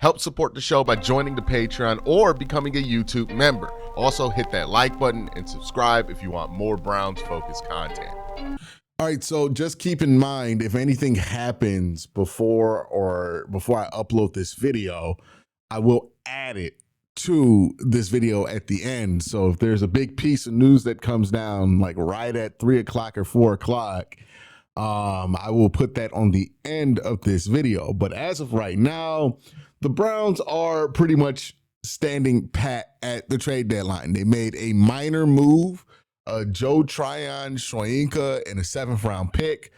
Help support the show by joining the Patreon or becoming a YouTube member. Also, hit that like button and subscribe if you want more Browns-focused content. All right, so just keep in mind, if anything happens before I upload this video, I will add it to this video at the end. So if there's a big piece of news that comes down like right at 3 o'clock or 4 o'clock, I will put that on the end of this video. But as of right now, the Browns are pretty much standing pat at the trade deadline. They made a minor move, Joe Tryon-Shoyinka and a 7th round pick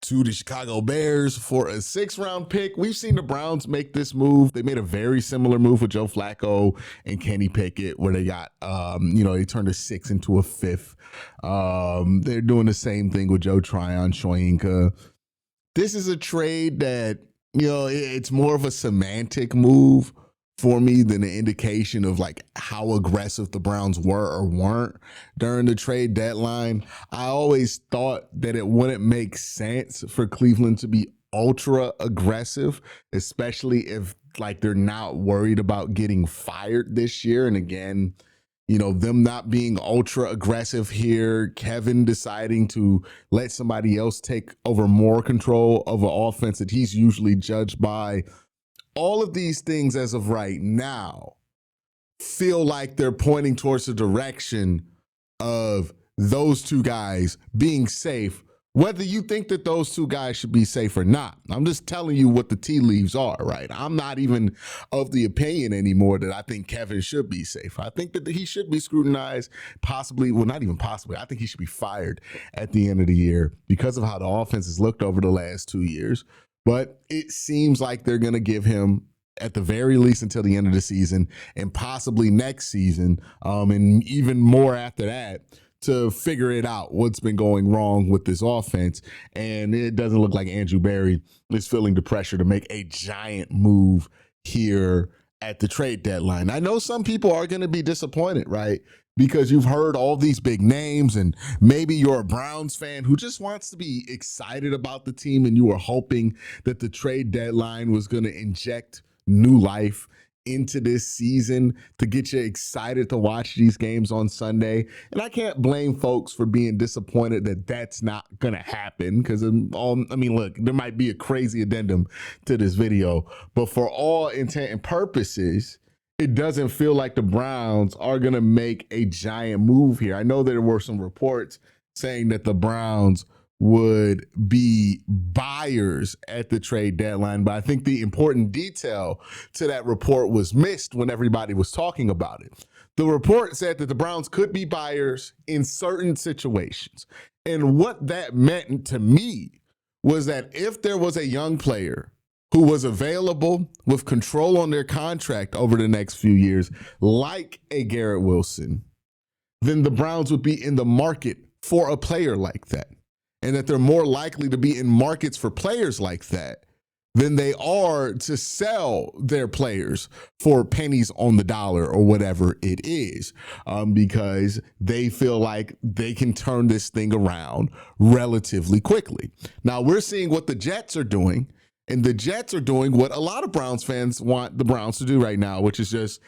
to the Chicago Bears for a 6th round pick. We've seen the Browns make this move. They made a very similar move with Joe Flacco and Kenny Pickett, where they got, they turned a 6 into a 5th. They're doing the same thing with Joe Tryon-Shoyinka. This is a trade that, it's more of a semantic move for me than an indication of like how aggressive the Browns were or weren't during the trade deadline. I always thought that it wouldn't make sense for Cleveland to be ultra aggressive, especially if like they're not worried about getting fired this year. And again, them not being ultra aggressive here, Kevin deciding to let somebody else take over more control of an offense that he's usually judged by. All of these things as of right now feel like they're pointing towards the direction of those two guys being safe, whether you think that those two guys should be safe or not. I'm just telling you what the tea leaves are, right? I'm not even of the opinion anymore that I think Kevin should be safe. I think that he should be scrutinized, possibly, well, not even possibly. I think he should be fired at the end of the year because of how the offense has looked over the last 2 years. But it seems like they're going to give him, at the very least, until the end of the season and possibly next season, and even more after that, to figure it out, what's been going wrong with this offense. And it doesn't look like Andrew Berry is feeling the pressure to make a giant move here at the trade deadline. I know some people are going to be disappointed, right? Because you've heard all these big names and maybe you're a Browns fan who just wants to be excited about the team and you were hoping that the trade deadline was going to inject new life into this season to get you excited to watch these games on Sunday. And I can't blame folks for being disappointed that that's not going to happen because, look, there might be a crazy addendum to this video, but for all intent and purposes, it doesn't feel like the Browns are going to make a giant move here. I know there were some reports saying that the Browns would be buyers at the trade deadline, but I think the important detail to that report was missed when everybody was talking about it. The report said that the Browns could be buyers in certain situations. And what that meant to me was that if there was a young player who was available with control on their contract over the next few years, like a Garrett Wilson, then the Browns would be in the market for a player like that. And that they're more likely to be in markets for players like that than they are to sell their players for pennies on the dollar or whatever it is, because they feel like they can turn this thing around relatively quickly. Now, we're seeing what the Jets are doing. And the Jets are doing what a lot of Browns fans want the Browns to do right now, which is just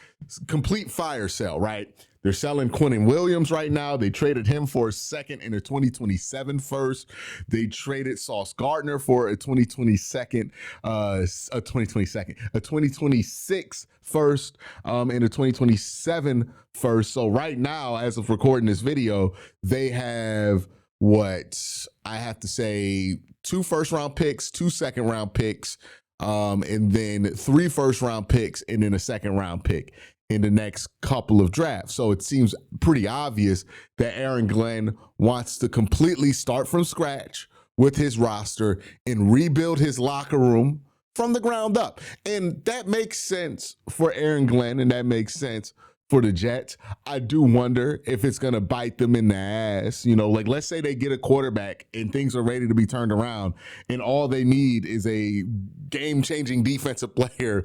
complete fire sale, right? They're selling Quinton Williams right now. They traded him for a 2nd and a 2027 first. They traded Sauce Gardner for a 2026 first, and a 2027 first. So right now, as of recording this video, they have what I have to say, 2 first-round picks, 2 second-round picks, and then 3 first-round picks, and then a second-round pick in the next couple of drafts. So it seems pretty obvious that Aaron Glenn wants to completely start from scratch with his roster and rebuild his locker room from the ground up. And that makes sense for Aaron Glenn, and that makes sense for the Jets. I do wonder if it's going to bite them in the ass. Like let's say they get a quarterback and things are ready to be turned around and all they need is a game-changing defensive player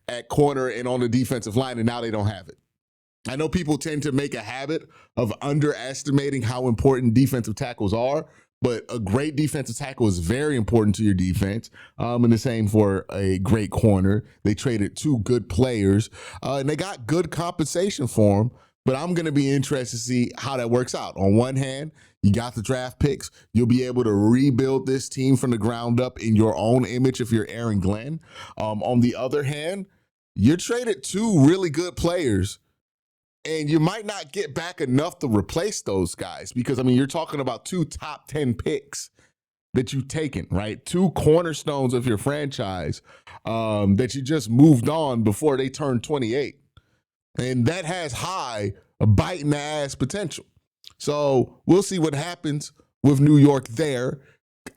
at corner and on the defensive line, and now they don't have it. I know people tend to make a habit of underestimating how important defensive tackles are, but a great defensive tackle is very important to your defense. And the same for a great corner. They traded 2 good players, and they got good compensation for them. But I'm going to be interested to see how that works out. On one hand, you got the draft picks. You'll be able to rebuild this team from the ground up in your own image if you're Aaron Glenn. On the other hand, you traded 2 really good players, and you might not get back enough to replace those guys because, I mean, you're talking about 2 top 10 picks that you've taken, right? 2 cornerstones of your franchise that you just moved on before they turned 28. And that has high bite in the ass potential. So we'll see what happens with New York there.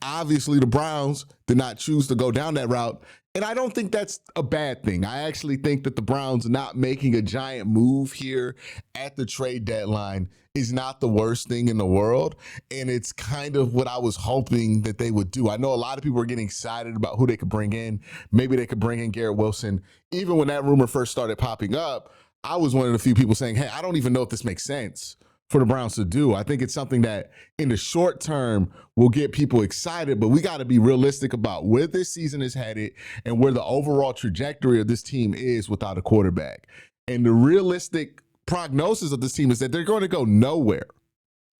Obviously, the Browns did not choose to go down that route. And I don't think that's a bad thing. I actually think that the Browns not making a giant move here at the trade deadline is not the worst thing in the world. And it's kind of what I was hoping that they would do. I know a lot of people are getting excited about who they could bring in. Maybe they could bring in Garrett Wilson. Even when that rumor first started popping up, I was one of the few people saying, hey, I don't even know if this makes sense for the Browns to do. I think it's something that in the short term will get people excited, but we got to be realistic about where this season is headed and where the overall trajectory of this team is without a quarterback. And the realistic prognosis of this team is that they're going to go nowhere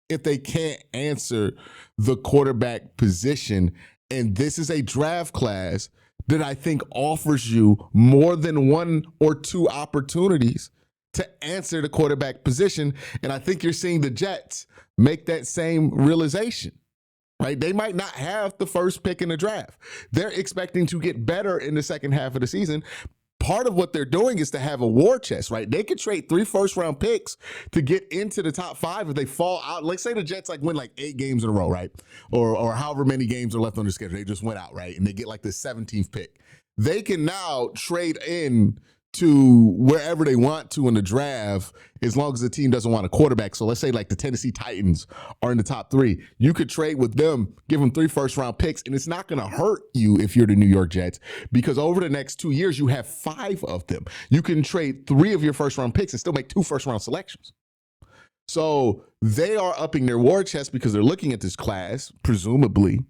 if they can't answer the quarterback position. And this is a draft class that I think offers you more than 1 or 2 opportunities to answer the quarterback position. And I think you're seeing the Jets make that same realization, right? They might not have the first pick in the draft. They're expecting to get better in the second half of the season. Part of what they're doing is to have a war chest, right? They could trade 3 first-round picks to get into the top 5 if they fall out. Like, say the Jets win 8 games in a row, right? Or however many games are left on the schedule. They just went out, right? And they get the 17th pick. They can now trade in to wherever they want to in the draft as long as the team doesn't want a quarterback. So let's say the Tennessee Titans are in the top 3. You could trade with them, give them 3 first-round picks, and it's not going to hurt you if you're the New York Jets because over the next 2 years, you have 5 of them. You can trade 3 of your first-round picks and still make 2 first-round selections. So they are upping their war chest because they're looking at this class, presumably,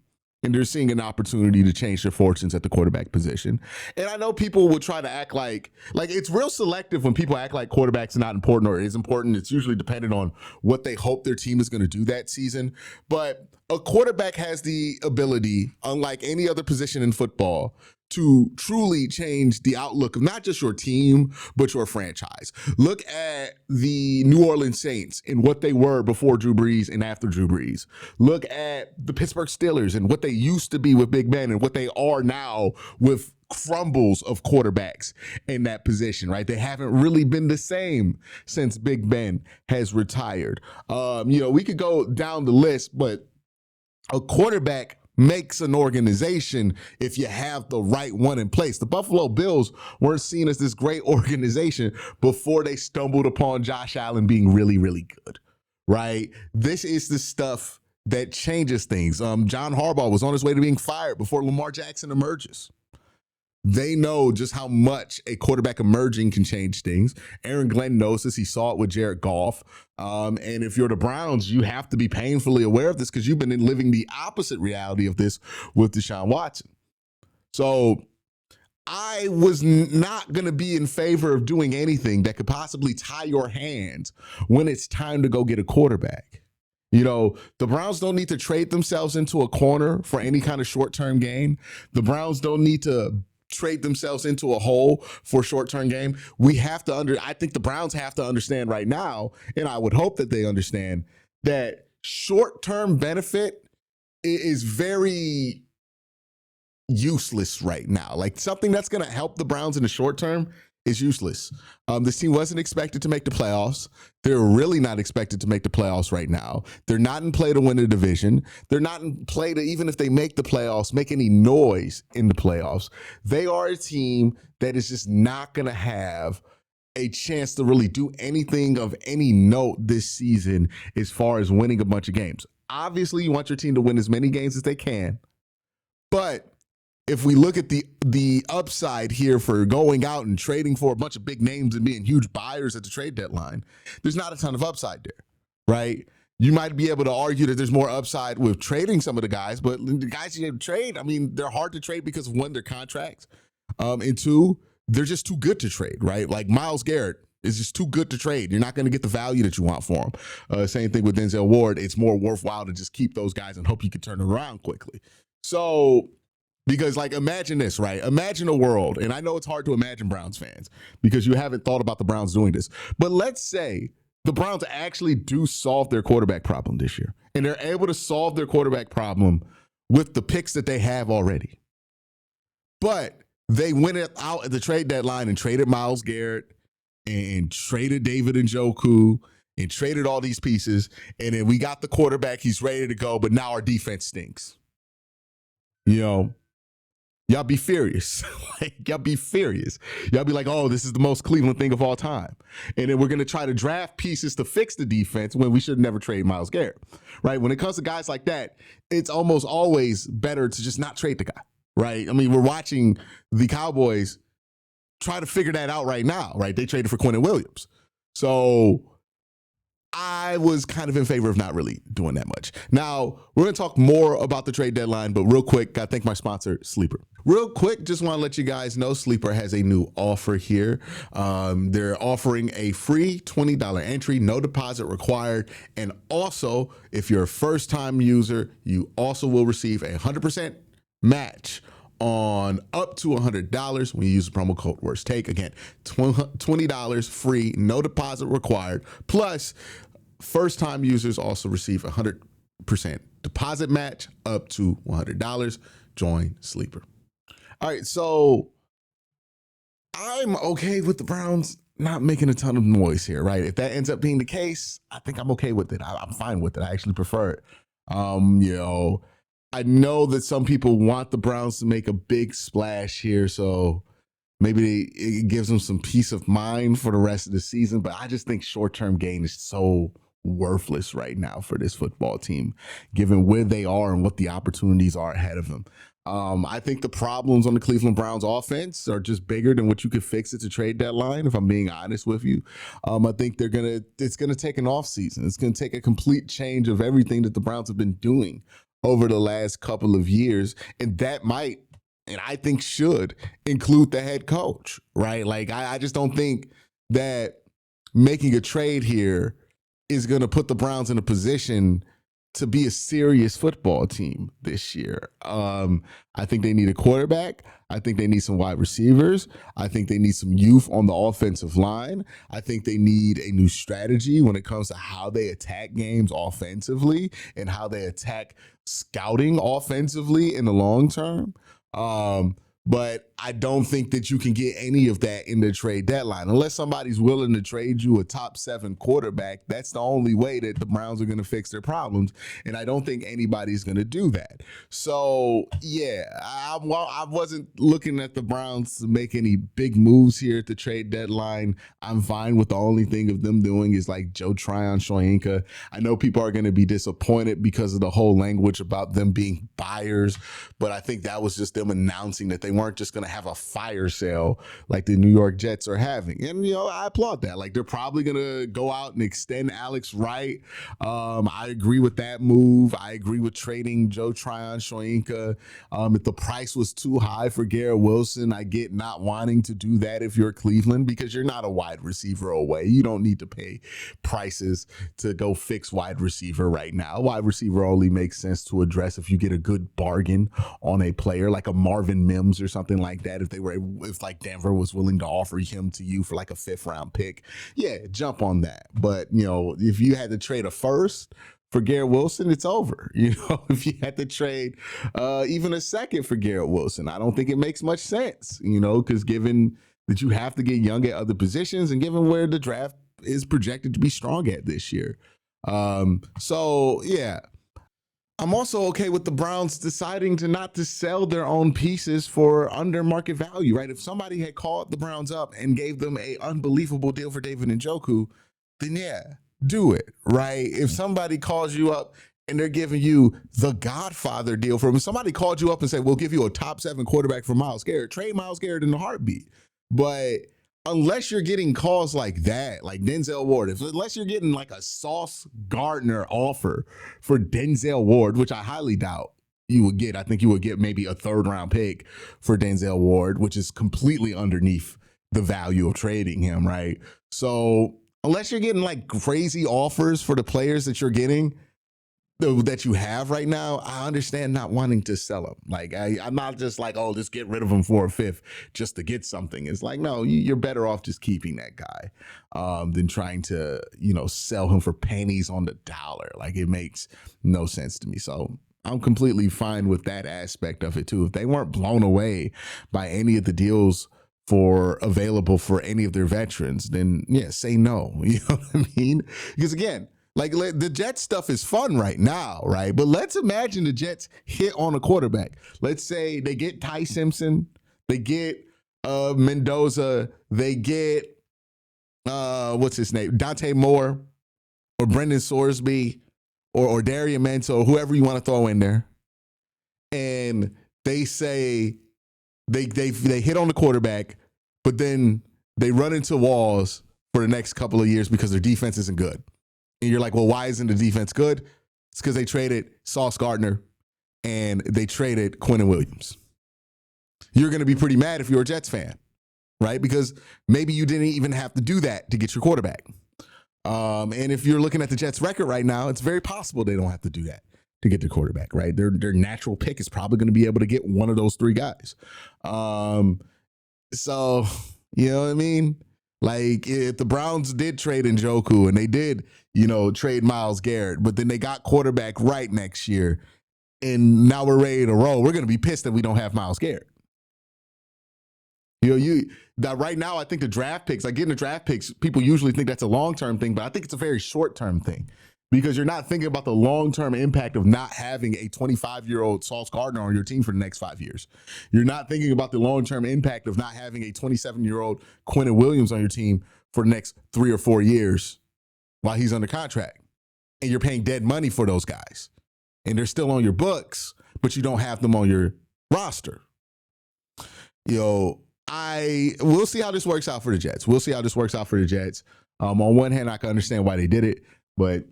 and they're seeing an opportunity to change their fortunes at the quarterback position. And I know people will try to act like it's real selective when people act like quarterbacks are not important or is important. It's usually dependent on what they hope their team is going to do that season. But a quarterback has the ability, unlike any other position in football, to truly change the outlook of not just your team, but your franchise. Look at the New Orleans Saints and what they were before Drew Brees and after Drew Brees. Look at the Pittsburgh Steelers and what they used to be with Big Ben and what they are now with crumbles of quarterbacks in that position, right? They haven't really been the same since Big Ben has retired. We could go down the list, but a quarterback makes an organization if you have the right one in place. The Buffalo Bills weren't seen as this great organization before they stumbled upon Josh Allen being really, really good, right? This is the stuff that changes things. John Harbaugh was on his way to being fired before Lamar Jackson emerges. They know just how much a quarterback emerging can change things. Aaron Glenn knows this. He saw it with Jared Goff. And if you're the Browns, you have to be painfully aware of this because you've been living the opposite reality of this with Deshaun Watson. So I was not going to be in favor of doing anything that could possibly tie your hands when it's time to go get a quarterback. The Browns don't need to trade themselves into a corner for any kind of short-term gain. The Browns don't need to trade themselves into a hole for short-term game. I think the Browns have to understand right now, and I would hope that they understand that short-term benefit is very useless right now. Something that's going to help the Browns in the short term is useless. This team wasn't expected to make the playoffs. They're really not expected to make the playoffs right now. They're not in play to win the division. They're not in play to, even if they make the playoffs, make any noise in the playoffs. They are a team that is just not going to have a chance to really do anything of any note this season as far as winning a bunch of games. Obviously, you want your team to win as many games as they can, but if we look at the upside here for going out and trading for a bunch of big names and being huge buyers at the trade deadline, there's not a ton of upside there, right? You might be able to argue that there's more upside with trading some of the guys, but the guys you trade, I mean, they're hard to trade because of one, their contracts, and two, they're just too good to trade, right? Like Myles Garrett is just too good to trade. You're not going to get the value that you want for him. Same thing with Denzel Ward. It's more worthwhile to just keep those guys and hope you can turn it around quickly. So, because like imagine this, right? Imagine a world, and I know it's hard to imagine Browns fans because you haven't thought about the Browns doing this, but let's say the Browns actually do solve their quarterback problem this year, and they're able to solve their quarterback problem with the picks that they have already. But they went out at the trade deadline and traded Myles Garrett and traded David Njoku and traded all these pieces, and then we got the quarterback, he's ready to go, but now our defense stinks. You know, y'all be furious. Like, y'all be furious. Y'all be like, oh, this is the most Cleveland thing of all time. And then we're going to try to draft pieces to fix the defense when we should never trade Myles Garrett, right? When it comes to guys like that, it's almost always better to just not trade the guy, right? I mean, we're watching the Cowboys try to figure that out right now, right? They traded for Quentin Williams. So I was kind of in favor of not really doing that much. Now, we're going to talk more about the trade deadline, but real quick, got to thank my sponsor, Sleeper. Real quick, just want to let you guys know Sleeper has a new offer here. They're offering a free $20 entry, no deposit required. And also, if you're a first-time user, you also will receive a 100% match on up to $100 when you use the promo code Worst Take. Again, $20 free, no deposit required. Plus, first-time users also receive 100% deposit match up to $100. Join Sleeper. All right, so I'm okay with the Browns not making a ton of noise here, right? If that ends up being the case, I think I'm okay with it. I'm fine with it. I actually prefer it. I know that some people want the Browns to make a big splash here, so maybe it gives them some peace of mind for the rest of the season, but I just think short-term gain is so worthless right now for this football team, given where they are and what the opportunities are ahead of them. I think the problems on the Cleveland Browns offense are just bigger than what you could fix at the trade deadline, if I'm being honest with you. I think it's gonna take an offseason. It's gonna take a complete change of everything that the Browns have been doing over the last couple of years. And that might, and I think should, include the head coach, right? Like, I just don't think that making a trade here is going to put the Browns in a position to be a serious football team this year. I think they need a quarterback. I think they need some wide receivers. I think they need some youth on the offensive line. I think they need a new strategy when it comes to how they attack games offensively and how they attack scouting offensively in the long term. But I don't think that you can get any of that in the trade deadline. Unless somebody's willing to trade you a top 7 quarterback, that's the only way that the Browns are going to fix their problems. And I don't think anybody's going to do that. So, yeah, I wasn't looking at the Browns to make any big moves here at the trade deadline. I'm fine with the only thing of them doing is like Joe Tryon-Shoyinka. I know people are going to be disappointed because of the whole language about them being buyers, but I think that was just them announcing that they weren't just going to have a fire sale like the New York Jets are having. And, I applaud that. Like, they're probably going to go out and extend Alex Wright. I agree with that move. I agree with trading Joe Tryon-Shoyinka. If the price was too high for Garrett Wilson, I get not wanting to do that if you're Cleveland, because you're not a wide receiver away. You don't need to pay prices to go fix wide receiver right now. Wide receiver only makes sense to address if you get a good bargain on a player like a Marvin Mims or something like that. If like Denver was willing to offer him to you for like a 5th round pick, yeah, jump on that. But if you had to trade a first for Garrett Wilson, it's over. If you had to trade even a second for Garrett Wilson, I don't think it makes much sense, because given that you have to get young at other positions and given where the draft is projected to be strong at this year. So yeah. I'm also okay with the Browns deciding not to sell their own pieces for under market value, right? If somebody had called the Browns up and gave them an unbelievable deal for David Njoku, then yeah, do it, right? If somebody calls you up and they're giving you the Godfather deal for him, if somebody called you up and said, we'll give you a top 7 quarterback for Myles Garrett, trade Myles Garrett in a heartbeat. But unless you're getting calls like that, like Denzel Ward, unless you're getting like a Sauce Gardner offer for Denzel Ward, which I highly doubt you would get. I think you would get maybe a 3rd round pick for Denzel Ward, which is completely underneath the value of trading him, right? So unless you're getting like crazy offers for the players that you're getting, that you have right now, I understand not wanting to sell them. Like I'm not just like, oh, just get rid of him for a 5th just to get something. It's like, no, you're better off just keeping that guy than trying to, sell him for pennies on the dollar. Like it makes no sense to me. So I'm completely fine with that aspect of it too. If they weren't blown away by any of the deals available for any of their veterans, then yeah, say no. You know what I mean? Because again, like the Jets stuff is fun right now, right? But let's imagine the Jets hit on a quarterback. Let's say they get Ty Simpson, they get Mendoza, they get what's his name, Dante Moore, or Brendan Sorsby, or Darian Mento, or whoever you want to throw in there, and they say they hit on the quarterback, but then they run into walls for the next couple of years because their defense isn't good. And you're like, well, why isn't the defense good? It's because they traded Sauce Gardner and they traded Quinton Williams. You're going to be pretty mad if you're a Jets fan, right? Because maybe you didn't even have to do that to get your quarterback. And if you're looking at the Jets record right now, it's very possible they don't have to do that to get their quarterback, right? Their natural pick is probably going to be able to get one of those 3 guys. So, you know what I mean? Like if the Browns did trade Njoku and they did, trade Myles Garrett, but then they got quarterback right next year and now we're ready to roll, we're going to be pissed that we don't have Myles Garrett. That right now, I think the draft picks, like getting the draft picks, people usually think that's a long-term thing, but I think it's a very short-term thing because you're not thinking about the long-term impact of not having a 25-year-old Sauce Gardner on your team for the next 5 years. You're not thinking about the long-term impact of not having a 27-year-old Quinton Williams on your team for the next 3 or 4 years while he's under contract. And you're paying dead money for those guys. And they're still on your books, but you don't have them on your roster. We'll see how this works out for the Jets. On one hand, I can understand why they did it, but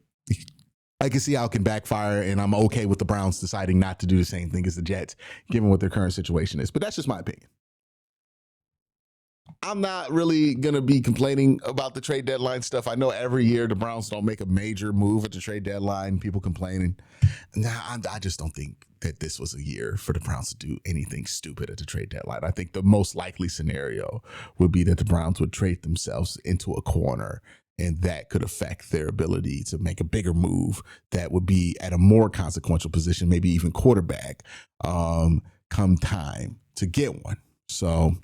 I can see how it can backfire, and I'm okay with the Browns deciding not to do the same thing as the Jets, given what their current situation is. But that's just my opinion. I'm not really going to be complaining about the trade deadline stuff. I know every year the Browns don't make a major move at the trade deadline. People complaining. I just don't think that this was a year for the Browns to do anything stupid at the trade deadline. I think the most likely scenario would be that the Browns would trade themselves into a corner, and that could affect their ability to make a bigger move that would be at a more consequential position, maybe even quarterback, come time to get one. So,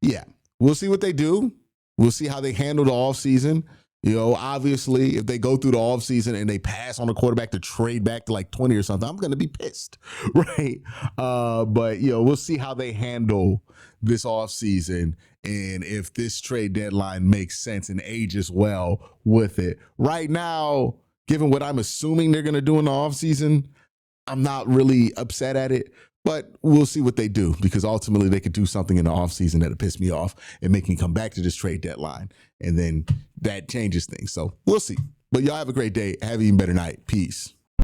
yeah. We'll see what they do. We'll see how they handle the offseason. Obviously, if they go through the offseason and they pass on a quarterback to trade back to like 20 or something, I'm going to be pissed, right? But we'll see how they handle this offseason and if this trade deadline makes sense and ages well with it. Right now, given what I'm assuming they're going to do in the offseason, I'm not really upset at it. But we'll see what they do, because ultimately they could do something in the offseason that'll piss me off and make me come back to this trade deadline. And then that changes things. So we'll see. But y'all have a great day. Have an even better night. Peace.